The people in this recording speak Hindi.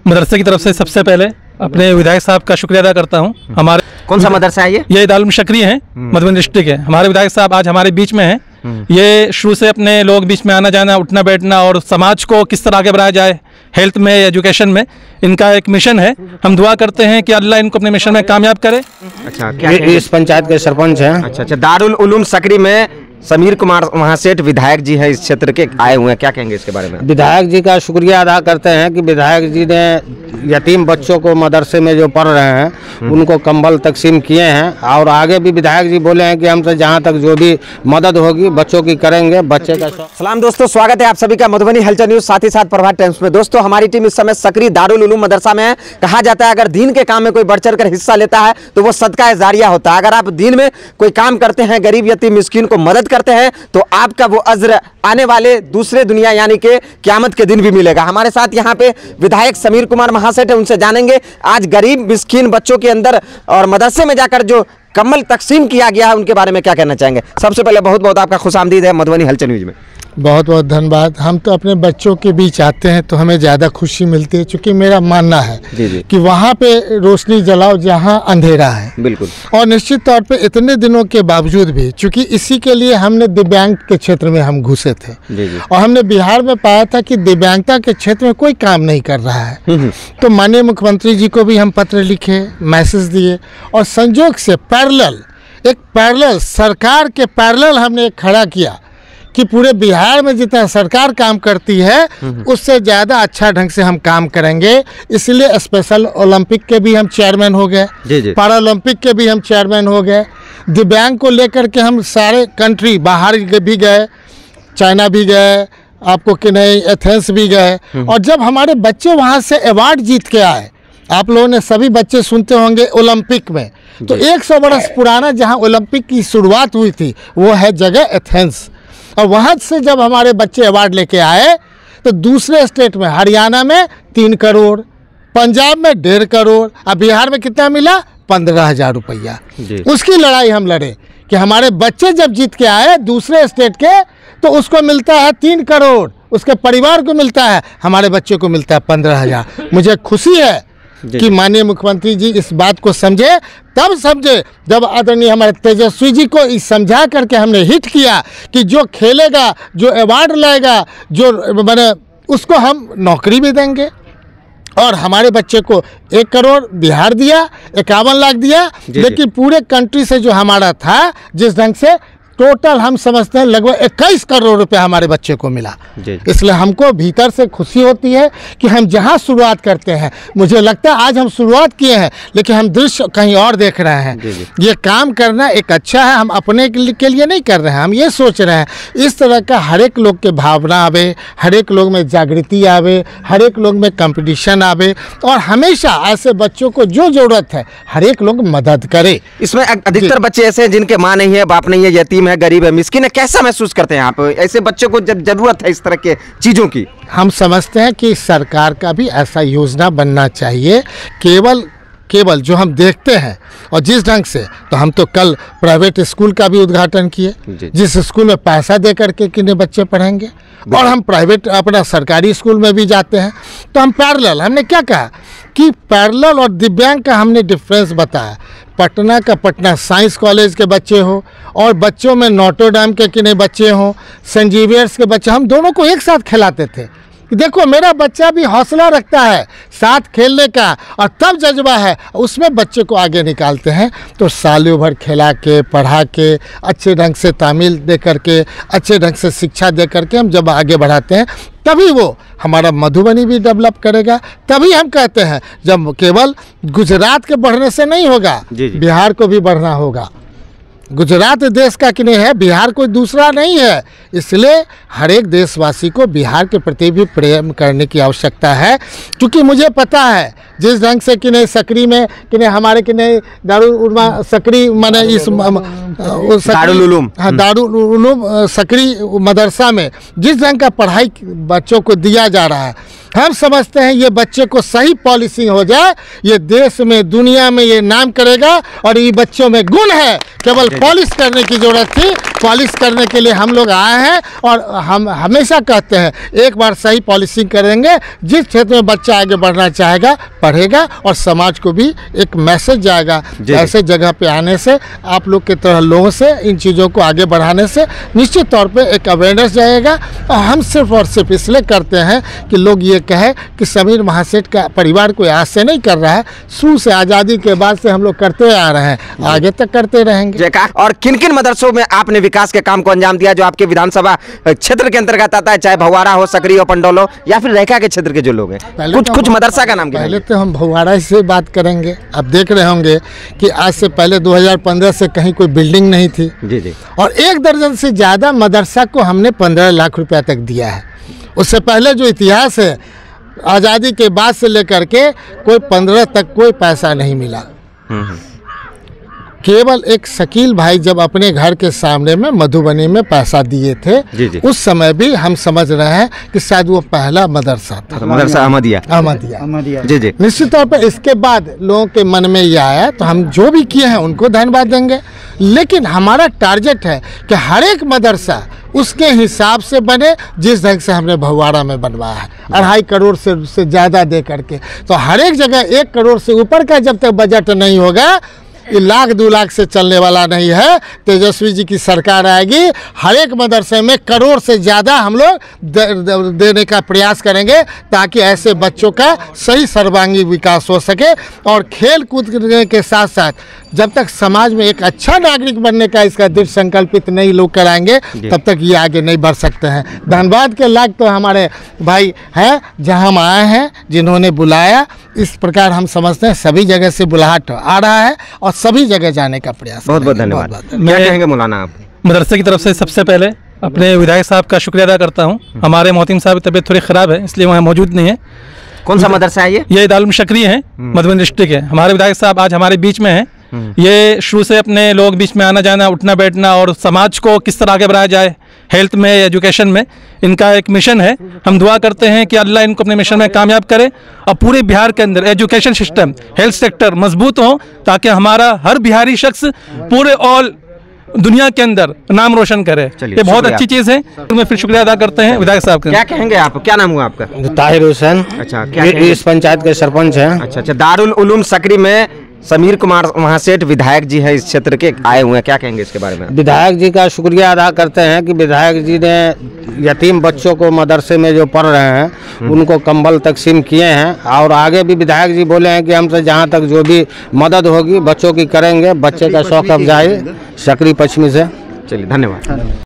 मदरसे की तरफ से सबसे पहले अपने विधायक साहब का शुक्रिया अदा करता हूँ। हमारे कौन सा मदरसा है ये दारुल मुशक्करी है, मधुबनी डिस्ट्रिक्ट है। हमारे विधायक साहब आज हमारे बीच में हैं। ये शुरू से अपने लोग बीच में आना जाना, उठना बैठना और समाज को किस तरह आगे बढ़ाया जाए हेल्थ में, एजुकेशन में, इनका एक मिशन है। हम दुआ करते हैं कि अल्लाह इनको अपने मिशन में कामयाब करे। अच्छा, इस पंचायत के सरपंच हैं। अच्छा, दारुल उलूम सकरी में समीर कुमार महासेठ विधायक जी हैं, इस क्षेत्र के आए हुए हैं, क्या कहेंगे इसके बारे में? विधायक जी का शुक्रिया अदा करते हैं कि विधायक जी ने यतीम बच्चों को मदरसे में जो पढ़ रहे हैं उनको कंबल तकसीम किए हैं, और आगे भी विधायक जी बोले हैं कि हमसे जहां तक जो भी मदद होगी बच्चों की करेंगे। बच्चे का सलाम दोस्तों, स्वागत है आप सभी का मधुबनी हलचल न्यूज, साथ ही साथ प्रभात टाइम्स में। दोस्तों, हमारी टीम इस समय सकरी दारुल उलूम मदरसा में है। कहा जाता है अगर दीन के काम में कोई बढ़ चढ़ कर हिस्सा लेता है तो वो सदका जारिया होता है। अगर आप दीन में कोई काम करते हैं, गरीब यतीम मिस्कीन को मदद करते हैं, तो आपका वो अज्र आने वाले दूसरे दुनिया यानी कि क़यामत के दिन भी मिलेगा। हमारे साथ यहाँ पे विधायक समीर कुमार महासेठ है, उनसे जानेंगे आज गरीब मिस्कीन बच्चों के अंदर और मदरसे में जाकर जो कम्बल तकसीम किया गया है उनके बारे में क्या कहना चाहेंगे? सबसे पहले बहुत बहुत आपका खुशामदीद है मधुबनी हलचल न्यूज में। बहुत बहुत धन्यवाद। हम तो अपने बच्चों के बीच आते हैं तो हमें ज़्यादा खुशी मिलती है, क्योंकि मेरा मानना है कि वहाँ पे रोशनी जलाओ जहाँ अंधेरा है। बिल्कुल। और निश्चित तौर पे इतने दिनों के बावजूद भी, चूँकि इसी के लिए हमने दिव्यांग के क्षेत्र में हम घुसे थे और हमने बिहार में पाया था कि दिव्यांगता के क्षेत्र में कोई काम नहीं कर रहा है। तो माननीय मुख्यमंत्री जी को भी हम पत्र लिखे, मैसेज दिए, और संजोग से पैरेलल सरकार के पैरेलल हमने खड़ा किया कि पूरे बिहार में जितना सरकार काम करती है उससे ज़्यादा अच्छा ढंग से हम काम करेंगे। इसलिए स्पेशल ओलंपिक के भी हम चेयरमैन हो गए, पैरा ओलंपिक के भी हम चेयरमैन हो गए। दिव्यांग को लेकर के हम सारे कंट्री बाहर भी गए, चाइना भी गए, आपको कि नहीं एथेंस भी गए। और जब हमारे बच्चे वहाँ से अवार्ड जीत के आए, आप लोगों ने सभी बच्चे सुनते होंगे ओलंपिक में, तो 100 बरस पुराना जहाँ ओलंपिक की शुरुआत हुई थी वो है जगह एथेंस। और वहाँ से जब हमारे बच्चे अवार्ड लेके आए तो दूसरे स्टेट में, हरियाणा में 3 करोड़, पंजाब में 1.5 करोड़, अब बिहार में कितना मिला? 15,000 रुपया। उसकी लड़ाई हम लड़े कि हमारे बच्चे जब जीत के आए दूसरे स्टेट के, तो उसको मिलता है 3 करोड़, उसके परिवार को मिलता है, हमारे बच्चे को मिलता है 15,000। मुझे खुशी है कि माननीय मुख्यमंत्री जी इस बात को समझे, तब समझे जब आदरणीय हमारे तेजस्वी जी को इस समझा करके हमने हिट किया कि जो खेलेगा, जो अवार्ड लाएगा, जो मैंने उसको हम नौकरी भी देंगे। और हमारे बच्चे को 1 करोड़ बिहार दिया, 51 लाख दिया, लेकिन पूरे कंट्री से जो हमारा था, जिस ढंग से टोटल हम समझते हैं लगभग 21 करोड़ रुपए हमारे बच्चे को मिला। इसलिए हमको भीतर से खुशी होती है कि हम जहां शुरुआत करते हैं, मुझे लगता है आज हम शुरुआत किए हैं लेकिन हम दृश्य कहीं और देख रहे हैं। ये काम करना एक अच्छा है, हम अपने के लिए नहीं कर रहे हैं, हम ये सोच रहे हैं इस तरह का हर एक लोग के भावना आवे, हर एक लोग में जागृति आवे, हर एक लोग में कंपटीशन आवे, और हमेशा ऐसे बच्चों को जो ज़रूरत है हर एक लोग मदद करे। इसमें अधिकतर बच्चे ऐसे हैं जिनके माँ नहीं है, बाप नहीं है, यतीम है, गरीब है, मिस्किन है। कैसा महसूस करते हैं आप ऐसे बच्चों को जब जरूरत है इस तरह के चीजों की? हम समझते हैं कि सरकार का भी ऐसा योजना बनना चाहिए। केवल जो हम देखते हैं और जिस ढंग से, तो हम तो कल प्राइवेट स्कूल का भी उद्घाटन किए, जिस स्कूल में पैसा दे करके कितने बच्चे पढ़ेंगे, और हम प्राइवेट अपना सरकारी स्कूल में भी जाते हैं। तो हम पैरेलल, हमने क्या कहा कि पैरेलल और दिव्यांग का हमने डिफरेंस बताया। पटना का पटना साइंस कॉलेज के बच्चे हो और बच्चों में नोटर डैम के कितने बच्चे हों, सेंट जेवियर्स के बच्चे, हम दोनों को एक साथ खिलाते थे। देखो मेरा बच्चा भी हौसला रखता है साथ खेलने का, और तब जज्बा है, उसमें बच्चे को आगे निकालते हैं। तो सालों भर खिला के, पढ़ा के, अच्छे ढंग से तामील दे करके, अच्छे ढंग से शिक्षा दे करके हम जब आगे बढ़ाते हैं, तभी वो हमारा मधुबनी भी डेवलप करेगा। तभी हम कहते हैं जब केवल गुजरात के बढ़ने से नहीं होगा, बिहार को भी बढ़ना होगा। गुजरात देश का कि नहीं है, बिहार कोई दूसरा नहीं है। इसलिए हर एक देशवासी को बिहार के प्रति भी प्रेम करने की आवश्यकता है, क्योंकि मुझे पता है जिस ढंग से कि नहीं सकरी में कि नहीं हमारे कि नहीं दारुल उलूम सकरी माने इस दारुल उलूम, हाँ दारुल उलूम सकरी मदरसा में जिस ढंग का पढ़ाई बच्चों को दिया जा रहा है, हम समझते हैं ये बच्चे को सही पॉलिसिंग हो जाए, ये देश में दुनिया में ये नाम करेगा। और ये बच्चों में गुण है, केवल पॉलिश करने की ज़रूरत थी, पॉलिश करने के लिए हम लोग आए हैं। और हम हमेशा कहते हैं एक बार सही पॉलिसिंग करेंगे, जिस क्षेत्र में बच्चा आगे बढ़ना चाहेगा पढ़ेगा और समाज को भी एक मैसेज जाएगा। ऐसे जगह पे आने से, आप लोग के तरह लोगों से इन चीज़ों को आगे बढ़ाने से निश्चित तौर पे एक अवेयरनेस जाएगा। और हम सिर्फ और सिर्फ इसलिए करते हैं कि लोग ये कहे कि समीर महासेठ का परिवार कोई आज से नहीं कर रहा है, शुरू से आज़ादी के बाद से हम लोग करते आ रहे हैं, आगे तक करते रहेंगे। और किन किन मदरसों में आपने विकास के काम को अंजाम दिया जो आपके विधानसभा क्षेत्र के अंतर्गत आता है, चाहे भगवाड़ा हो, सकरी हो, पंडोल हो, या फिर रेखा के क्षेत्र के जो लोग हैं? कुछ मदरसा का नाम पहले तो हम भगवाड़ा से बात करेंगे। अब देख रहे होंगे कि आज से पहले 2015 से कहीं कोई बिल्डिंग नहीं थी जी। और 1 दर्जन से ज़्यादा मदरसा को हमने 15 लाख रुपया तक दिया है। उससे पहले जो इतिहास है, आज़ादी के बाद से लेकर के कोई 15 तक कोई पैसा नहीं मिला। केवल एक शकील भाई जब अपने घर के सामने में मधुबनी में पैसा दिए थे, जी। उस समय भी हम समझ रहे हैं कि शायद वो पहला मदरसा था, मदरसा अहमदिया। जी। निश्चित तौर पर इसके बाद लोगों के मन में ये आया, तो हम जो भी किए हैं उनको धन्यवाद देंगे। लेकिन हमारा टारगेट है कि हर एक मदरसा उसके हिसाब से बने, जिस ढंग से हमने भगवाड़ा में बनवाया है 2.5 करोड़ से ज़्यादा दे करके। तो हर एक जगह 1 करोड़ से ऊपर का जब तक बजट नहीं होगा, ये 1 लाख 2 लाख से चलने वाला नहीं है। तेजस्वी जी की सरकार आएगी, हर एक मदरसे में करोड़ से ज़्यादा हम लोग देने का प्रयास करेंगे, ताकि ऐसे बच्चों का सही सर्वांगीण विकास हो सके। और खेल कूद के साथ साथ जब तक समाज में एक अच्छा नागरिक बनने का इसका दृढ़ संकल्पित नहीं लोग कराएंगे, तब तक ये आगे नहीं बढ़ सकते हैं। धन्यवाद के लायक तो हमारे भाई हैं, जहाँ हम आए हैं, जिन्होंने बुलाया। इस प्रकार हम समझते हैं सभी जगह से बुलाहट आ रहा है और सभी जगह जाने का प्रयास। बहुत बहुत धन्यवाद। क्या कहेंगे मौलाना आप? मदरसे की तरफ से सबसे पहले अपने विधायक साहब का शुक्रिया अदा करता हूँ। हमारे मोहतिम साहब की तबीयत थोड़ी ख़राब है, इसलिए वहाँ मौजूद नहीं है। कौन सा मदरसा है ये? दारुल शकरी है, मधुबनी डिस्ट्रिक्ट है। हमारे विधायक साहब आज हमारे बीच में हैं। ये शुरू से अपने लोग बीच में आना जाना, उठना बैठना और समाज को किस तरह आगे बढ़ाया जाए, हेल्थ में, एजुकेशन में, इनका एक मिशन है। हम दुआ करते हैं कि अल्लाह इनको अपने मिशन में कामयाब करे और पूरे बिहार के अंदर एजुकेशन सिस्टम, हेल्थ सेक्टर मजबूत हो, ताकि हमारा हर बिहारी शख्स पूरे ऑल दुनिया के अंदर नाम रोशन करे। ये बहुत अच्छी चीज़ है। मैं फिर शुक्रिया अदा करते हैं विधायक साहब का। क्या कहेंगे आप? क्या नाम हुआ आपका? ताहिर हुसैन। अच्छा, इस पंचायत के सरपंच हैं। अच्छा। दारुल उलूम सकरी में समीर कुमार महासेठ विधायक जी है, इस क्षेत्र के आए हुए हैं, क्या कहेंगे इसके बारे में? विधायक जी का शुक्रिया अदा करते हैं कि विधायक जी ने यतीम बच्चों को मदरसे में जो पढ़ रहे हैं उनको कंबल तकसीम किए हैं। और आगे भी विधायक जी बोले हैं कि हमसे जहां तक जो भी मदद होगी बच्चों की करेंगे। बच्चे का शौक अफजाई सकरी पश्चिमी से। चलिए, धन्यवाद।